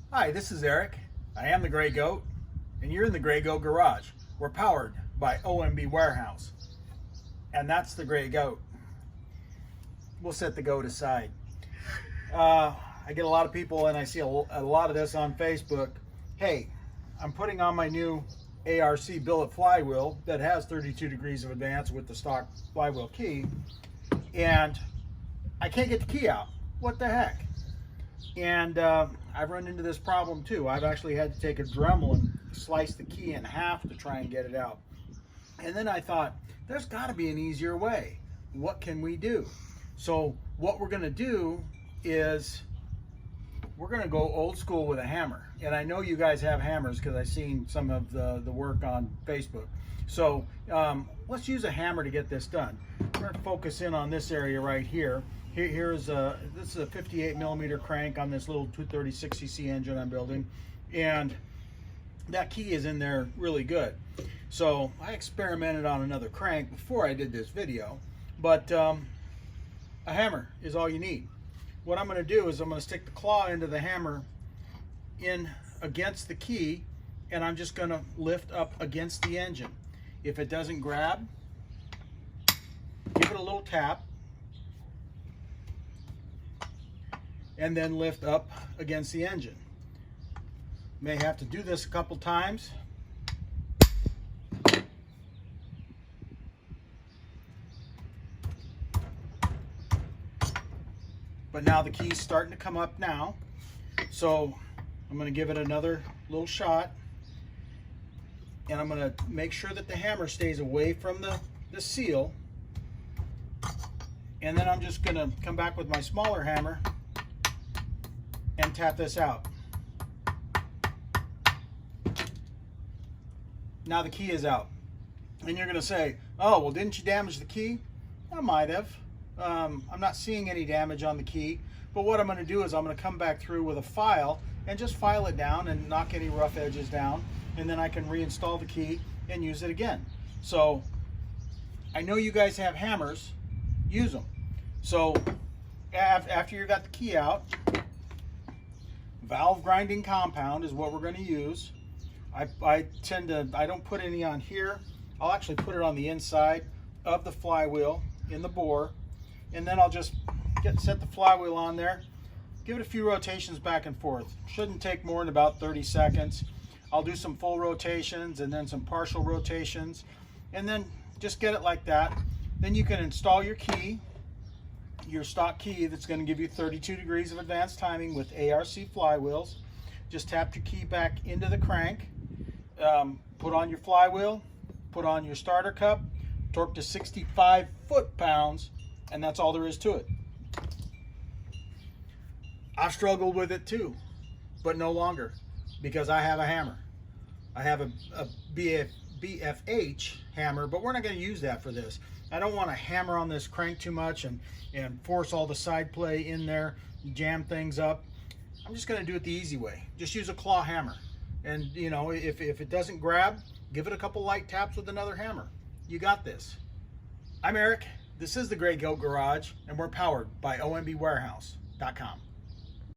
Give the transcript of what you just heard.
Hi, this is Eric. I am the Gray Goat, and you're in the Gray Goat Garage. We're powered by OMB Warehouse, and that's the Gray Goat. We'll set the goat aside. I get a lot of people, and I see a lot of this on Facebook. Hey, I'm putting on my new ARC billet flywheel that has 32 degrees of advance with the stock flywheel key, and I can't get the key out. What the heck? And I've run into this problem too. I've actually had to take a Dremel and slice the key in half to try and get it out. And then I thought, there's got to be an easier way. What can we do? So what we're going to do is we're going to go old school with a hammer. And I know you guys have hammers because I've seen some of the work on Facebook. So let's use a hammer to get this done. We're going to focus in on this area right here. This is a 58 millimeter crank on this little 230/60cc engine I'm building, and that key is in there really good. So I experimented on another crank before I did this video, but a hammer is all you need. What I'm going to do is I'm going to stick the claw into the hammer in against the key, and I'm just going to lift up against the engine. If it doesn't grab, give it a little tap, and then lift up against the engine. May have to do this a couple times. But now the key's starting to come up now. So I'm going to give it another little shot. And I'm going to make sure that the hammer stays away from the seal. And then I'm just going to come back with my smaller hammer and tap this out. Now the key is out. And you're going to say, oh, well, didn't you damage the key? I might have. I'm not seeing any damage on the key. But what I'm going to do is I'm going to come back through with a file and just file it down and knock any rough edges down. And then I can reinstall the key and use it again. So I know you guys have hammers. Use them. So after you got the key out, valve grinding compound is what we're going to use. I don't put any on here. I'll actually put it on the inside of the flywheel in the bore, and then I'll just set the flywheel on there, give it a few rotations back and forth. Shouldn't take more than about 30 seconds. I'll do some full rotations and then some partial rotations, and then just get it like that. Then you can install your key, your stock key that's going to give you 32 degrees of advanced timing with ARC flywheels. Just tap your key back into the crank, put on your flywheel, put on your starter cup, torque to 65 foot-pounds, and that's all there is to it. I struggled with it too, but no longer, because I have a hammer. I have a BFH hammer, but we're not going to use that for this. I don't want to hammer on this crank too much and force all the side play in there, jam things up. I'm just going to do it the easy way. Just use a claw hammer. And you know, if it doesn't grab, give it a couple light taps with another hammer. You got this. I'm Eric. This is the Gray Goat Garage, and we're powered by OMBWarehouse.com.